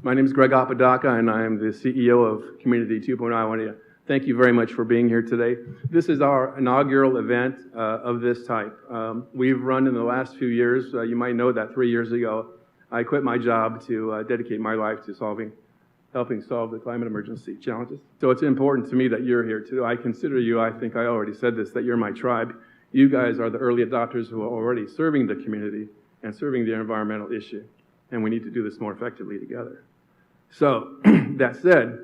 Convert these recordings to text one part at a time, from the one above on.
My name is Greg Apodaca, and I am the CEO of Community 2.0. I want to thank you very much for being here today. This is our inaugural event of this type. We've run in the last few years. You might know that 3 years ago, I quit my job to dedicate my life to helping solve the climate emergency challenges. So it's important to me that you're here too. I consider you, I think I already said this, that you're my tribe. You guys are the early adopters who are already serving the community and serving the environmental issue. And we need to do this more effectively together. So, that said,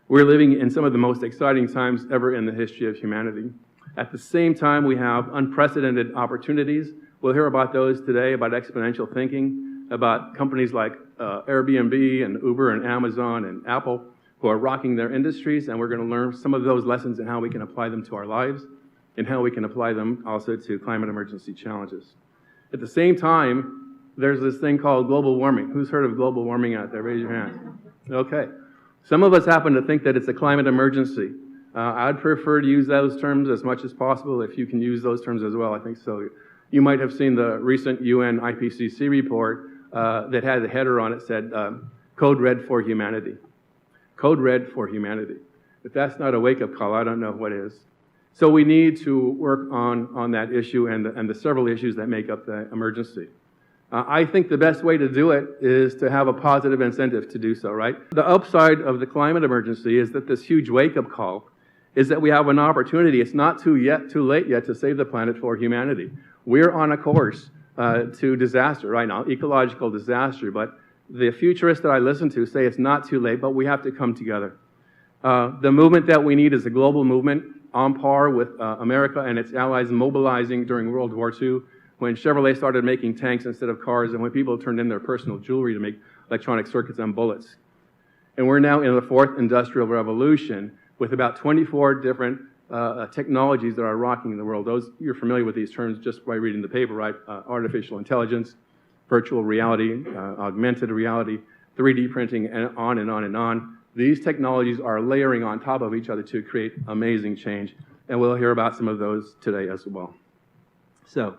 we're living in some of the most exciting times ever in the history of humanity. At the same time, we have unprecedented opportunities. We'll hear about those today, about exponential thinking, about companies like Airbnb and Uber and Amazon and Apple who are rocking their industries, and we're going to learn some of those lessons and how we can apply them to our lives and how we can apply them also to climate emergency challenges. At the same time, there's this thing called global warming. Who's heard of global warming out there? Raise your hand. Okay. Some of us happen to think that it's a climate emergency. I'd prefer to use those terms as much as possible if you can use those terms as well. I think so. You might have seen the recent UN IPCC report that had the header on it said, Code Red for Humanity. Code Red for Humanity. If that's not a wake-up call, I don't know what is. So we need to work on that issue and the several issues that make up the emergency. I think the best way to do it is to have a positive incentive to do so, right? The upside of the climate emergency is that this huge wake-up call is that we have an opportunity. It's not too late yet to save the planet for humanity. We're on a course to disaster right now, ecological disaster, but the futurists that I listen to say it's not too late, but we have to come together. The movement that we need is a global movement on par with America and its allies mobilizing during World War II, when Chevrolet started making tanks instead of cars, and when people turned in their personal jewelry to make electronic circuits and bullets. And we're now in the fourth industrial revolution with about 24 different technologies that are rocking the world. You're familiar with these terms just by reading the paper, right? Artificial intelligence, virtual reality, augmented reality, 3D printing, and on and on and on. These technologies are layering on top of each other to create amazing change, and we'll hear about some of those today as well. So,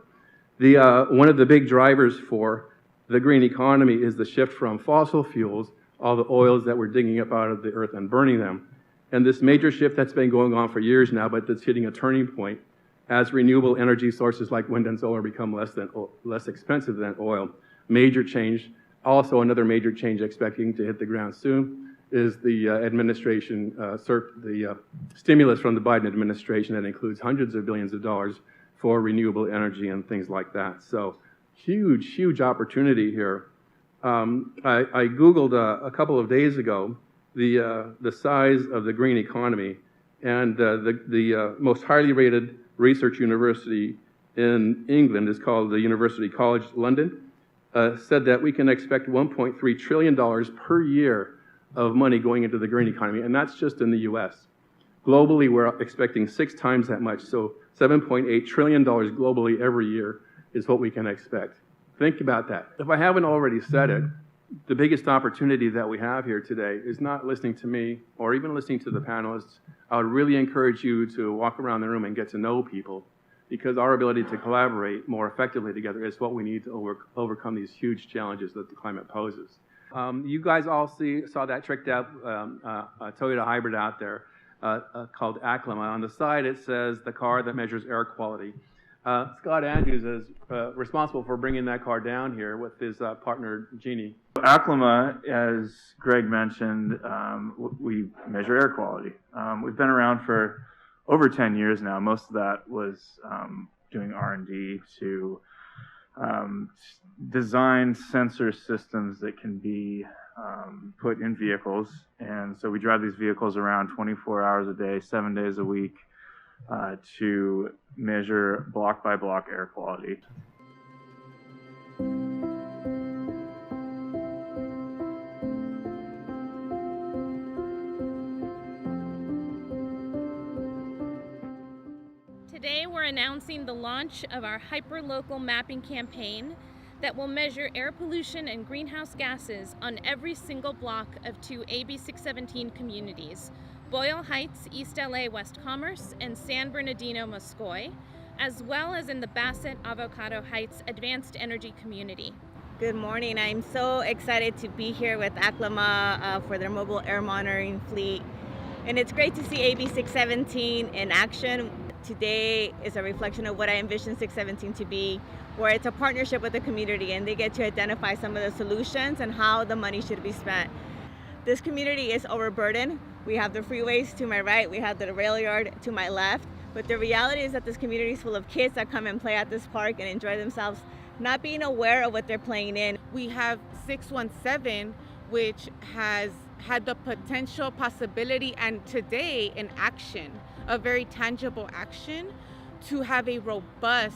one of the big drivers for the green economy is the shift from fossil fuels, all the oils that we're digging up out of the earth and burning them. And this major shift that's been going on for years now, but that's hitting a turning point as renewable energy sources like wind and solar become less expensive than oil. Major change. Also, another major change expecting to hit the ground soon is the the stimulus from the Biden administration that includes hundreds of billions of dollars for renewable energy and things like that. So huge, huge opportunity here. I Googled a couple of days ago the size of the green economy, and the most highly rated research university in England is called the University College London, said that we can expect $1.3 trillion per year of money going into the green economy, and that's just in the US. Globally, we're expecting 6 times that much, so $7.8 trillion globally every year is what we can expect. Think about that. If I haven't already said it, the biggest opportunity that we have here today is not listening to me or even listening to the panelists. I would really encourage you to walk around the room and get to know people, because our ability to collaborate more effectively together is what we need to overcome these huge challenges that the climate poses. You guys all saw that tricked out Toyota hybrid out there. Called Aclima. On the side it says the car that measures air quality. Scott Andrews is responsible for bringing that car down here with his partner Jeannie. Aclima, as Greg mentioned, we measure air quality. We've been around for over 10 years now. Most of that was doing R&D to design sensor systems that can be put in vehicles, and so we drive these vehicles around 24 hours a day, 7 days a week, to measure block by block air quality. Today we're announcing the launch of our hyperlocal mapping campaign that will measure air pollution and greenhouse gases on every single block of 2 AB 617 communities, Boyle Heights, East LA, West Commerce, and San Bernardino, Moscoy, as well as in the Bassett Avocado Heights Advanced Energy Community. Good morning. I'm so excited to be here with Aclima for their mobile air monitoring fleet. And it's great to see AB 617 in action. Today is a reflection of what I envision 617 to be, where it's a partnership with the community and they get to identify some of the solutions and how the money should be spent. This community is overburdened. We have the freeways to my right, we have the rail yard to my left, but the reality is that this community is full of kids that come and play at this park and enjoy themselves, not being aware of what they're playing in. We have 617, which has had the potential possibility and today in action, a very tangible action to have a robust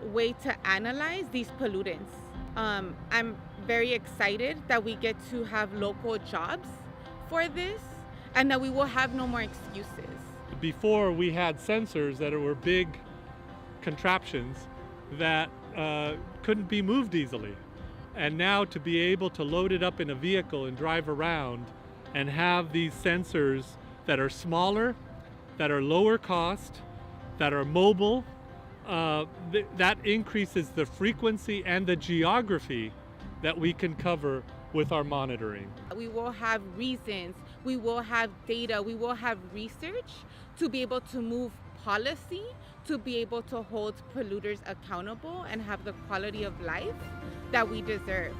way to analyze these pollutants. I'm very excited that we get to have local jobs for this and that we will have no more excuses. Before, we had sensors that were big contraptions that couldn't be moved easily. And now to be able to load it up in a vehicle and drive around and have these sensors that are smaller, that are lower cost, that are mobile, that increases the frequency and the geography that we can cover with our monitoring. We will have reasons, we will have data, we will have research to be able to move policy, to be able to hold polluters accountable and have the quality of life that we deserve.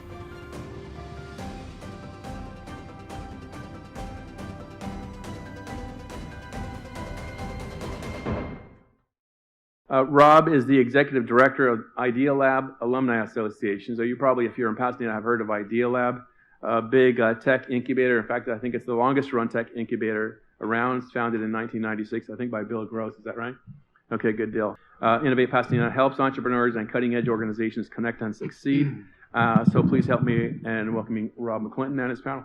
Rob is the executive director of Idea Lab Alumni Association. So you probably, if you're in Pasadena, have heard of Idea Lab, a big tech incubator. In fact, I think it's the longest run tech incubator around. It's founded in 1996, I think by Bill Gross. Is that right? Okay, good deal. Innovate Pasadena helps entrepreneurs and cutting edge organizations connect and succeed. So please help me in welcoming Rob McClinton and his panel.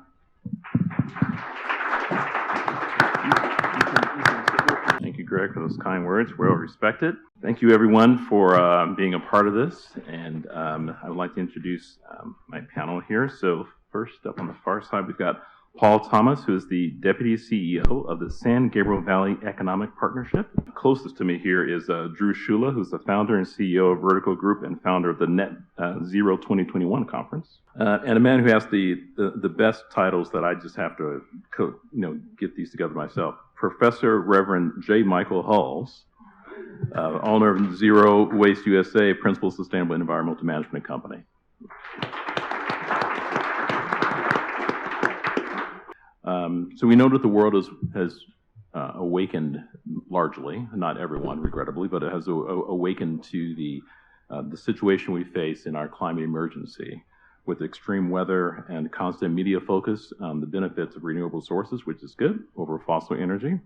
Thank you, Greg, for those kind words. Well respected. Thank you, everyone, for being a part of this. And I would like to introduce my panel here. So first up on the far side, we've got Paul Thomas, who is the Deputy CEO of the San Gabriel Valley Economic Partnership. Closest to me here is Drew Shula, who's the founder and CEO of Verdical Group and founder of the Net Zero 2021 conference. And a man who has the best titles that I just have to get these together myself. Professor Reverend J. Michael Huls, owner of Zero Waste USA, Principal Sustainable Environmental Management Company. So we know that the world has awakened largely, not everyone, regrettably, but it has awakened to the situation we face in our climate emergency with extreme weather and constant media focus on the benefits of renewable sources, which is good, over fossil energy.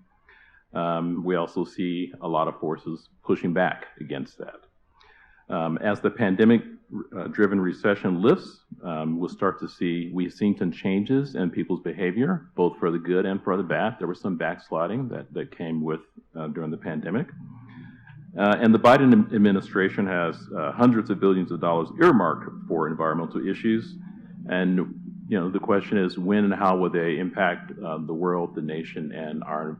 We also see a lot of forces pushing back against that. As the pandemic-driven recession lifts, we've seen some changes in people's behavior, both for the good and for the bad. There was some backsliding that came with during the pandemic. And the Biden administration has hundreds of billions of dollars earmarked for environmental issues. And the question is, when and how will they impact the world, the nation, and our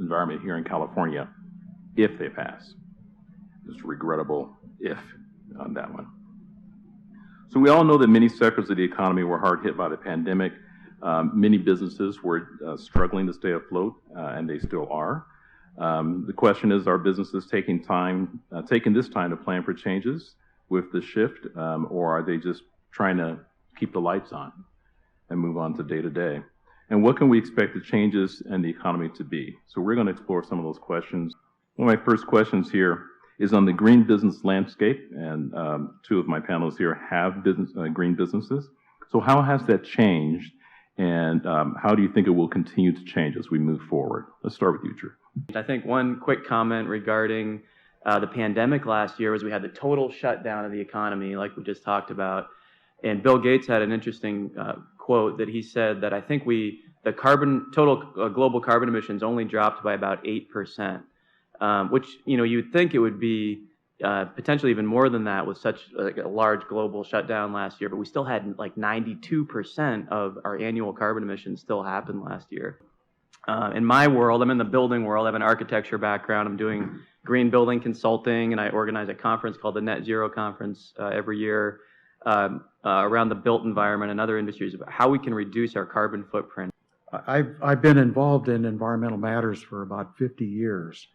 environment here in California if they pass? It's regrettable if on that one. So we all know that many sectors of the economy were hard hit by the pandemic. Many businesses were struggling to stay afloat, and they still are. The question is, are businesses taking this time to plan for changes with the shift, or are they just trying to keep the lights on and move on to day to day? And what can we expect the changes in the economy to be? So we're going to explore some of those questions. One of my first questions here is on the green business landscape, and two of my panelists here have green businesses. So how has that changed, and how do you think it will continue to change as we move forward? Let's start with you, Drew. I think one quick comment regarding the pandemic last year was we had the total shutdown of the economy, like we just talked about. And Bill Gates had an interesting quote that he said that I think the total global carbon emissions only dropped by about 8%. Which, you'd think it would be potentially even more than that with such a large global shutdown last year, but we still had like 92% of our annual carbon emissions still happened last year. In my world, I'm in the building world, I have an architecture background, I'm doing green building consulting, and I organize a conference called the Net Zero Conference every year around the built environment and other industries about how we can reduce our carbon footprint. I've been involved in environmental matters for about 50 years.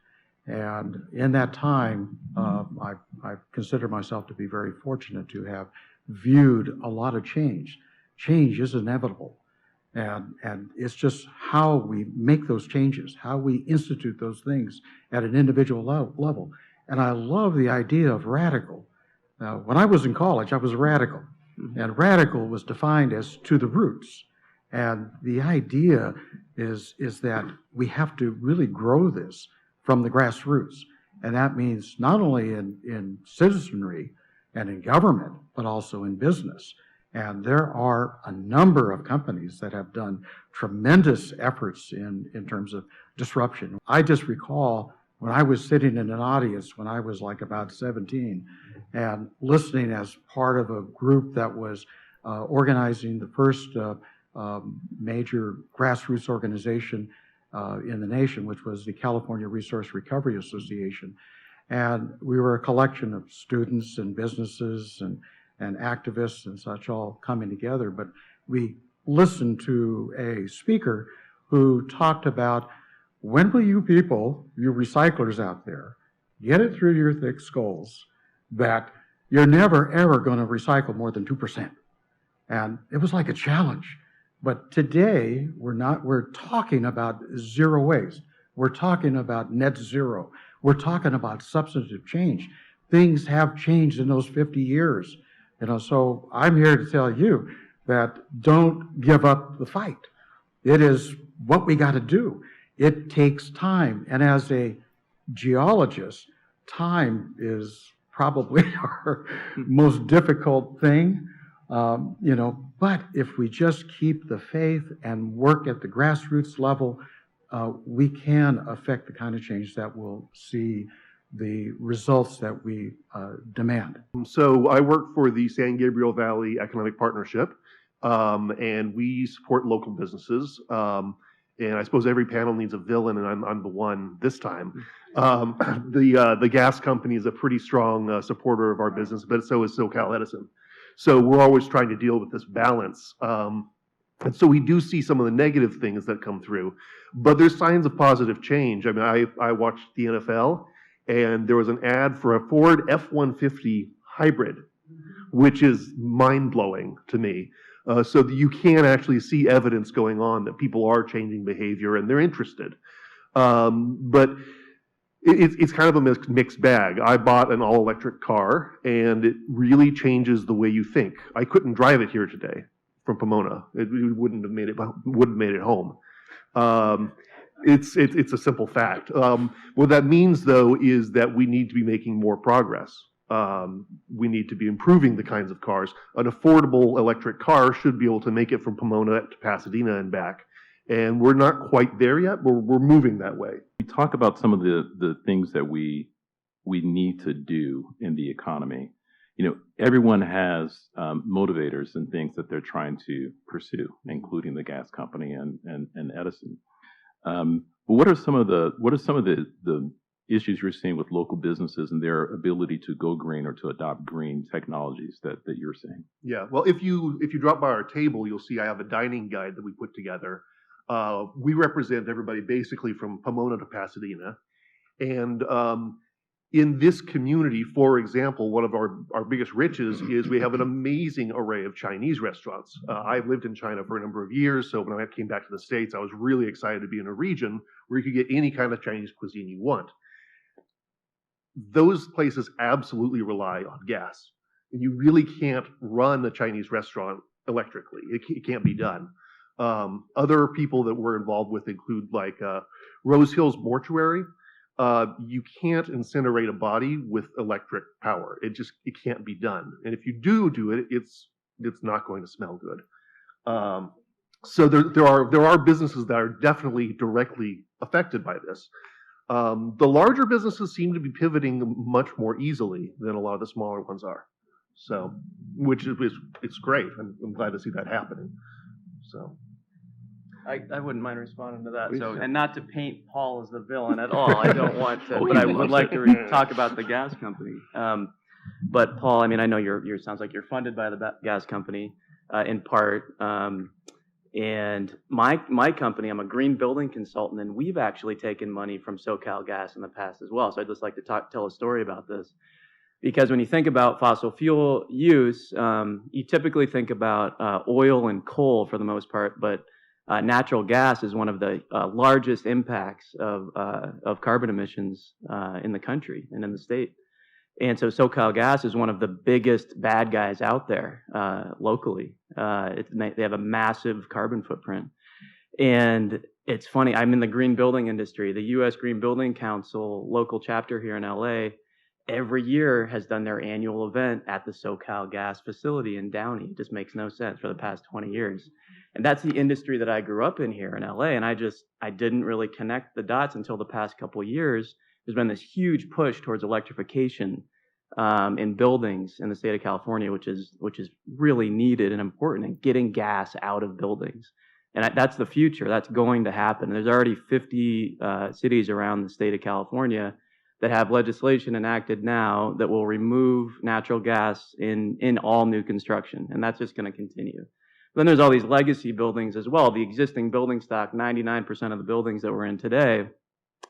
And in that time, I consider myself to be very fortunate to have viewed a lot of change. Change is inevitable. And it's just how we make those changes, how we institute those things at an individual level. And I love the idea of radical. Now, when I was in college, I was a radical. And radical was defined as to the roots. And the idea is that we have to really grow this from the grassroots. And that means not only in citizenry and in government, but also in business. And there are a number of companies that have done tremendous efforts in terms of disruption. I just recall when I was sitting in an audience when I was like about 17 and listening as part of a group that was organizing the first major grassroots organization in the nation, which was the California Resource Recovery Association. And we were a collection of students and businesses and activists and such all coming together. But we listened to a speaker who talked about, when will you people, you recyclers out there, get it through your thick skulls that you're never, ever going to recycle more than 2%. And it was like a challenge. But today, we're talking about zero waste. We're talking about net zero. We're talking about substantive change. Things have changed in those 50 years. So I'm here to tell you that don't give up the fight. It is what we got to do. It takes time. And as a geologist, time is probably our most difficult thing. But if we just keep the faith and work at the grassroots level, we can affect the kind of change that we'll see the results that we demand. So I work for the San Gabriel Valley Economic Partnership, and we support local businesses. And I suppose every panel needs a villain, and I'm the one this time. The gas company is a pretty strong supporter of our business, but so is SoCal Edison. So we're always trying to deal with this balance. And so we do see some of the negative things that come through, but there's signs of positive change. I mean, I watched the NFL, and there was an ad for a Ford F-150 hybrid, which is mind-blowing to me. So that you can actually see evidence going on that people are changing behavior and they're interested. But it's kind of a mixed bag. I bought an all-electric car, and it really changes the way you think. I couldn't drive it here today from Pomona. It wouldn't have made it home. It's a simple fact. What that means, though, is that we need to be making more progress. We need to be improving the kinds of cars. An affordable electric car should be able to make it from Pomona to Pasadena and back. And we're not quite there yet, but we're moving that way. We talk about some of the things that we need to do in the economy. Everyone has motivators and things that they're trying to pursue, including the gas company and Edison. But what are some of the issues you're seeing with local businesses and their ability to go green or to adopt green technologies that you're seeing? Yeah, well, if you drop by our table, you'll see I have a dining guide that we put together. We represent everybody basically from Pomona to Pasadena. And in this community, for example, one of our biggest riches is we have an amazing array of Chinese restaurants. I've lived in China for a number of years, so when I came back to the States, I was really excited to be in a region where you could get any kind of Chinese cuisine you want. Those places absolutely rely on gas. And you really can't run a Chinese restaurant electrically. It can't be done. Other people that we're involved with include like Rose Hills Mortuary. You can't incinerate a body with electric power. It can't be done. And if you do it, it's not going to smell good. So there are businesses that are definitely directly affected by this. The larger businesses seem to be pivoting much more easily than a lot of the smaller ones are. So, which is it's great. I'm glad to see that happening. So, I wouldn't mind responding to that. Please. So, and not to paint Paul as the villain at all. I don't want to, Oh, but he I would loves like it. to talk about the gas company. But Paul, I mean, I know you're sounds like you're funded by the gas company in part. And my company, I'm a green building consultant, and we've actually taken money from SoCal Gas in the past as well. So I'd just like to tell a story about this. Because when you think about fossil fuel use, you typically think about oil and coal for the most part, but natural gas is one of the largest impacts of carbon emissions in the country and in the state. And so SoCal Gas is one of the biggest bad guys out there locally. They have a massive carbon footprint. And it's funny, I'm in the green building industry. The U.S. Green Building Council local chapter here in L.A. every year has done their annual event at the SoCal Gas facility in Downey. It just makes no sense for the past 20 years. And that's the industry that I grew up in here in LA. And I didn't really connect the dots until the past couple of years. There's been this huge push towards electrification in buildings in the state of California, which is really needed and important, and getting gas out of buildings. And that's the future. That's going to happen. There's already 50 cities around the state of California that have legislation enacted now that will remove natural gas in all new construction, and that's just going to continue. Then there's all these legacy buildings as well. The existing building stock, 99% of the buildings that we're in today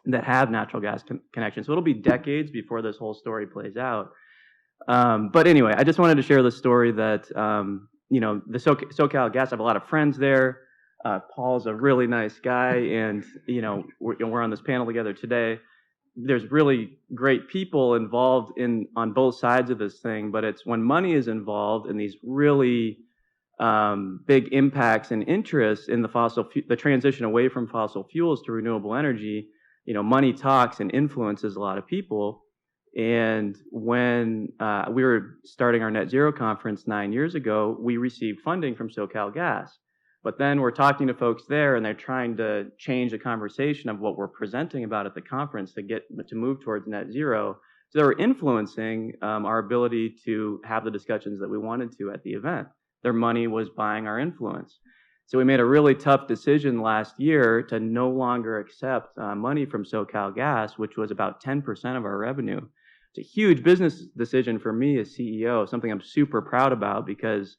that have natural gas connections. So it'll be decades before this whole story plays out. But anyway, I just wanted to share the story that, the SoCal Gas, I have a lot of friends there. Paul's a really nice guy, and, we're on this panel together today. There's really great people involved on both sides of this thing, but it's when money is involved in these really big impacts and interests in the transition away from fossil fuels to renewable energy, money talks and influences a lot of people. And when we were starting our net zero conference 9 years ago, we received funding from SoCal Gas. But then we're talking to folks there, and they're trying to change the conversation of what we're presenting about at the conference to move towards net zero. So they were influencing our ability to have the discussions that we wanted to at the event. Their money was buying our influence. So we made a really tough decision last year to no longer accept money from SoCal Gas, which was about 10% of our revenue. It's a huge business decision for me as CEO, something I'm super proud about because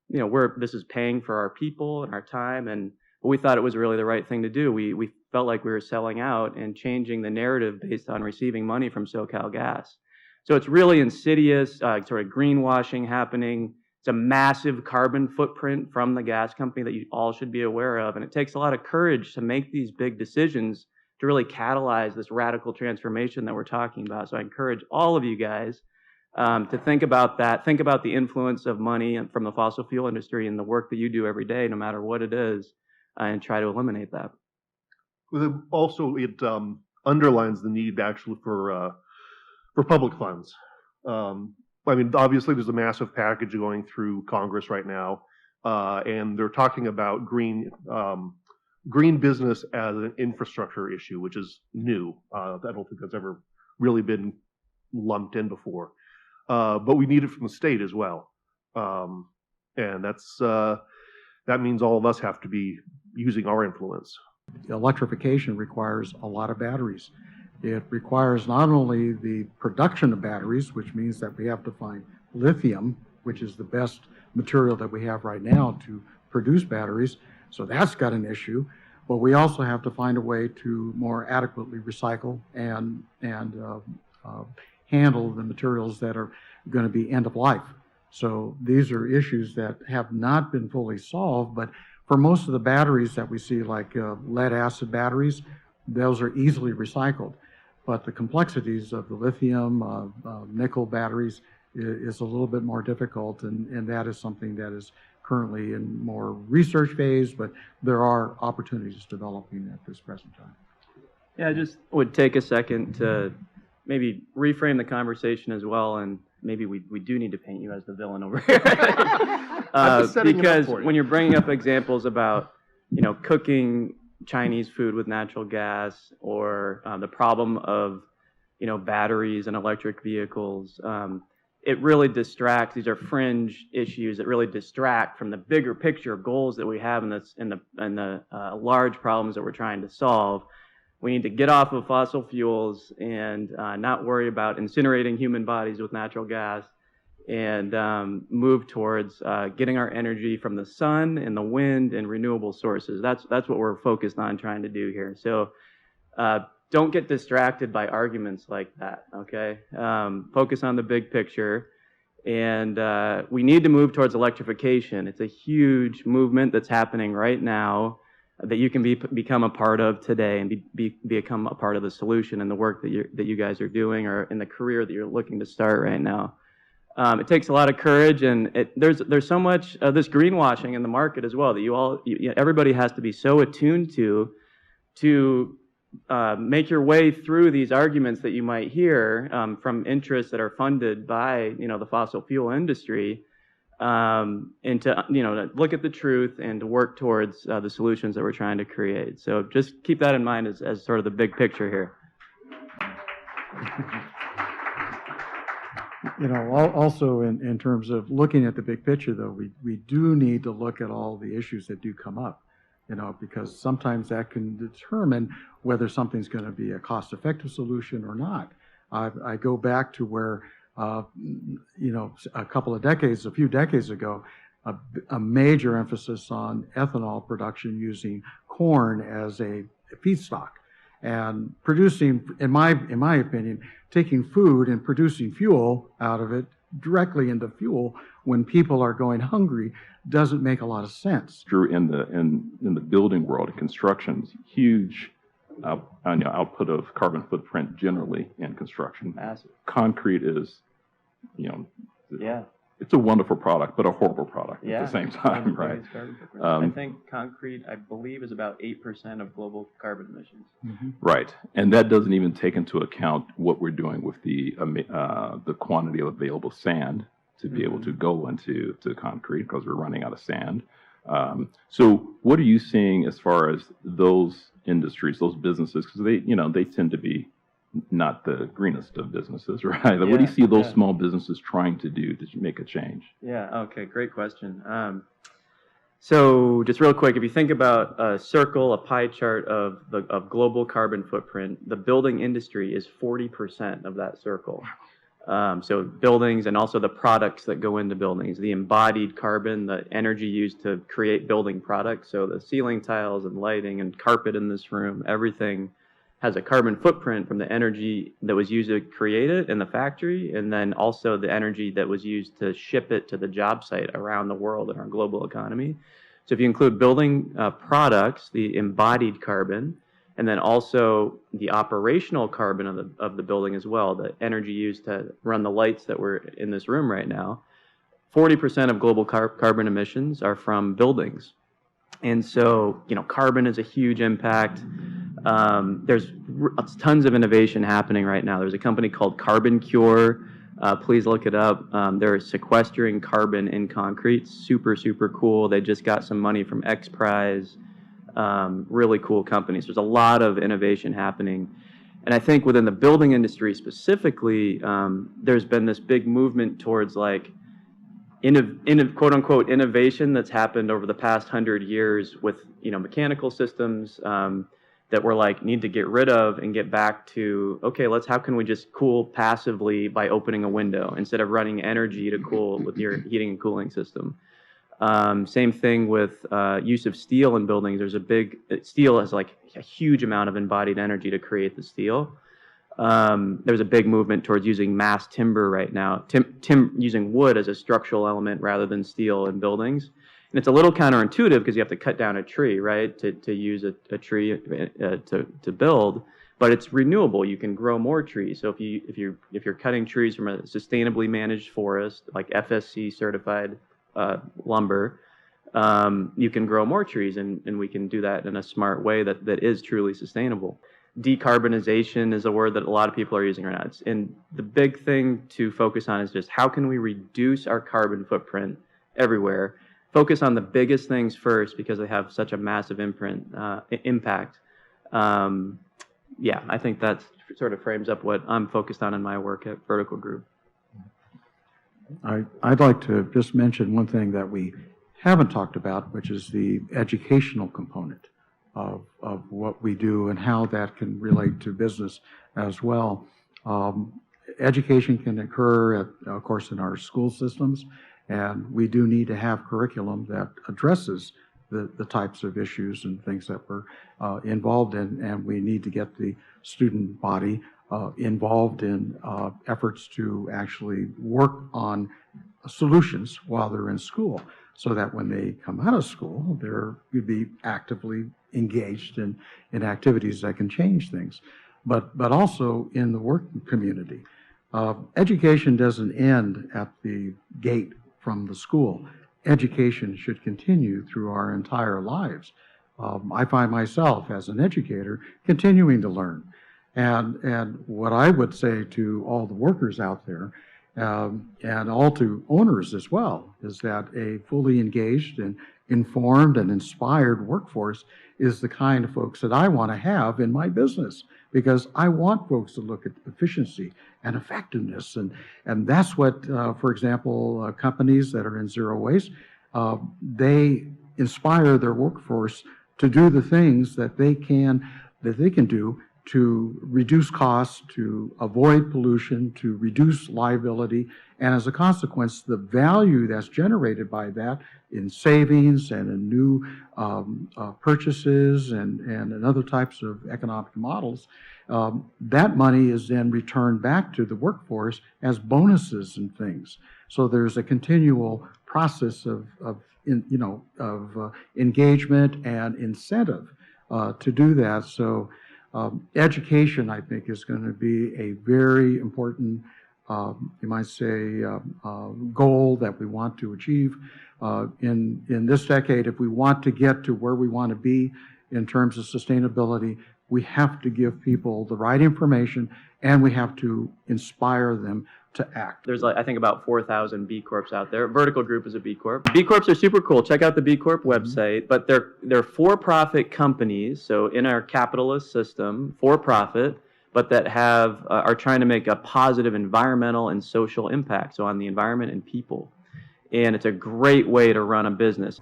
this is paying for our people and our time, and we thought it was really the right thing to do. We felt like we were selling out and changing the narrative based on receiving money from SoCal Gas. So it's really insidious, sort of greenwashing happening. It's a massive carbon footprint from the gas company that you all should be aware of, and it takes a lot of courage to make these big decisions to really catalyze this radical transformation that we're talking about. So I encourage all of you guys to think about that, think about the influence of money from the fossil fuel industry and the work that you do every day, no matter what it is, and try to eliminate that. Also, it underlines the need actually for public funds. Obviously, there's a massive package going through Congress right now, and they're talking about green business as an infrastructure issue, which is new. I don't think that's ever really been lumped in before. But we need it from the state as well. And that means all of us have to be using our influence. Electrification requires a lot of batteries. It requires not only the production of batteries, which means that we have to find lithium, which is the best material that we have right now to produce batteries. So that's got an issue. But we also have to find a way to more adequately recycle and handle the materials that are going to be end of life. So these are issues that have not been fully solved, but for most of the batteries that we see, like lead acid batteries, those are easily recycled. But the complexities of the lithium, nickel batteries is a little bit more difficult, and that is something that is currently in more research phase, but there are opportunities developing at this present time. Yeah, I just would take a second to maybe reframe the conversation as well, and maybe we do need to paint you as the villain over here. Because when you're bringing up examples about, cooking Chinese food with natural gas, or the problem of, batteries and electric vehicles, it really distracts. These are fringe issues that really distract from the bigger picture goals that we have in the large problems that we're trying to solve. We need to get off of fossil fuels and not worry about incinerating human bodies with natural gas, and move towards getting our energy from the sun and the wind and renewable sources. That's what we're focused on trying to do here. So don't get distracted by arguments like that, okay? Focus on the big picture. And we need to move towards electrification. It's a huge movement that's happening right now that you can become a part of today and become a part of the solution in the work that you guys are doing, or in the career that you're looking to start right now. It takes a lot of courage, and there's so much of this greenwashing in the market as well that everybody has to be so attuned to make your way through these arguments that you might hear from interests that are funded by the fossil fuel industry, and to look at the truth and to work towards the solutions that we're trying to create. So just keep that in mind as sort of the big picture here. Also in terms of looking at the big picture, though, we do need to look at all the issues that do come up, because sometimes that can determine whether something's going to be a cost-effective solution or not. I go back to where, a few decades ago, a major emphasis on ethanol production using corn as a feedstock, and producing, in my opinion, taking food and producing fuel out of it directly into fuel when people are going hungry doesn't make a lot of sense. Drew, in the building world, in construction, huge output of carbon footprint generally in construction. Massive. Concrete is, it's a wonderful product, but a horrible product at the same time, right? I think concrete, I believe, is about 8% of global carbon emissions. Mm-hmm. Right, and that doesn't even take into account what we're doing with the quantity of available sand to be able to go into concrete, because we're running out of sand. So what are you seeing as far as those industries, those businesses, because they tend to be not the greenest of businesses, right? What do you see those small businesses trying to do to make a change? Yeah, okay, great question. So just real quick, if you think about a circle, a pie chart of global carbon footprint, the building industry is 40% of that circle. So buildings, and also the products that go into buildings, the embodied carbon, the energy used to create building products. So the ceiling tiles and lighting and carpet in this room, everything has a carbon footprint from the energy that was used to create it in the factory, and then also the energy that was used to ship it to the job site around the world in our global economy. So if you include building products, the embodied carbon, and then also the operational carbon of the building as well, the energy used to run the lights that were in this room right now, 40% of global carbon emissions are from buildings. And so, carbon is a huge impact. There's tons of innovation happening right now. There's a company called Carbon Cure. Please look it up. They're sequestering carbon in concrete. Super, super cool. They just got some money from X Prize. Really cool companies. There's a lot of innovation happening. And I think within the building industry specifically, there's been this big movement towards quote unquote innovation that's happened over the past 100 years with mechanical systems that we're need to get rid of and get back to, okay, how can we just cool passively by opening a window instead of running energy to cool with your heating and cooling system. Same thing with use of steel in buildings. Steel has a huge amount of embodied energy to create the steel. There's a big movement towards using mass timber right now, using wood as a structural element rather than steel in buildings. And it's a little counterintuitive because you have to cut down a tree, right, to use a tree to build. But it's renewable. You can grow more trees. So if you're cutting trees from a sustainably managed forest, like FSC certified lumber, you can grow more trees, and we can do that in a smart way that is truly sustainable. Decarbonization is a word that a lot of people are using right now. And the big thing to focus on is just how can we reduce our carbon footprint everywhere. Focus on the biggest things first because they have such a massive impact. I think that sort of frames up what I'm focused on in my work at Verdical Group. I'd like to just mention one thing that we haven't talked about, which is the educational component of what we do and how that can relate to business as well. Education can occur, of course, in our school systems, and we do need to have curriculum that addresses the types of issues and things that we're involved in, and we need to get the student body involved in efforts to actually work on solutions while they're in school, so that when they come out of school, they're going to be actively engaged in activities that can change things. But also in the work community. Education doesn't end at the gate from the school. Education should continue through our entire lives. I find myself as an educator continuing to learn. And what I would say to all the workers out there, and all to owners as well, is that a fully engaged and informed and inspired workforce is the kind of folks that I want to have in my business, because I want folks to look at efficiency and effectiveness. And that's what, for example, companies that are in zero waste, they inspire their workforce to do the things that they can do to reduce costs, to avoid pollution, to reduce liability, and as a consequence, the value that's generated by that in savings and in new purchases and in other types of economic models, that money is then returned back to the workforce as bonuses and things. So there's a continual process of engagement and incentive to do that. So education, I think, is going to be a very important, you might say, goal that we want to achieve in this decade. If we want to get to where we want to be in terms of sustainability, we have to give people the right information, and we have to inspire them to act. There's, I think, about 4,000 B Corps out there. Verdical Group is a B Corp. B Corps are super cool. Check out the B Corp website. But they're for-profit companies, so in our capitalist system, for-profit, but that are trying to make a positive environmental and social impact, so on the environment and people. And it's a great way to run a business.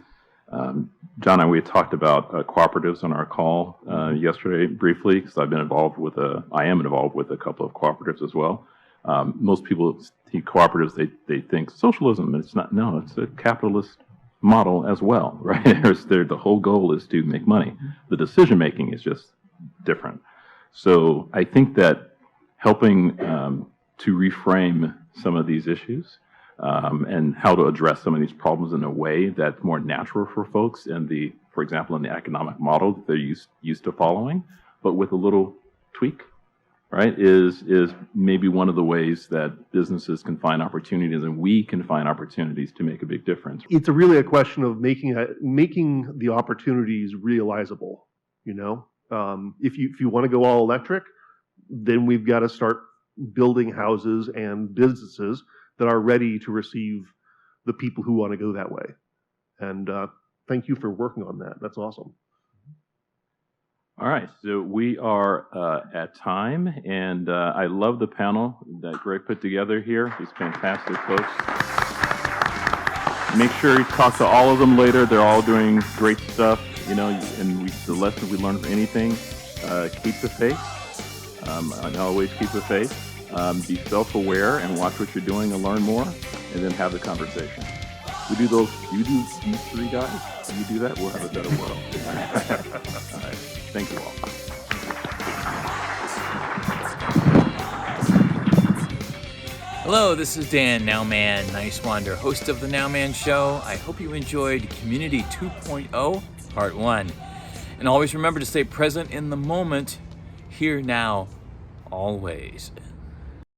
John and I, we had talked about cooperatives on our call yesterday briefly, because I am involved with a couple of cooperatives as well. Most people see cooperatives, they think socialism, and it's not. No, it's a capitalist model as well, right? The whole goal is to make money. The decision making is just different. So I think that helping to reframe some of these issues and how to address some of these problems in a way that's more natural for folks for example, in the economic model that they're used to following, but with a little tweak, right, is maybe one of the ways that businesses can find opportunities, and we can find opportunities to make a big difference. It's really a question of making the opportunities realizable. If you want to go all electric, then we've got to start building houses and businesses that are ready to receive the people who want to go that way. And thank you for working on that. That's awesome. All right, so we are at time, and I love the panel that Greg put together here. These fantastic folks. Make sure you talk to all of them later. They're all doing great stuff, and the lesson we learned from anything, keep the faith. And always keep the faith. Be self-aware and watch what you're doing and learn more, and then have the conversation. We do those. You do these three guys. You do that, we'll have a better world. All right. Thank you all. Hello, this is Dan Nowman, Nicewander, host of The Nowman Show. I hope you enjoyed Community 2.0, Part 1. And always remember to stay present in the moment, here, now, always.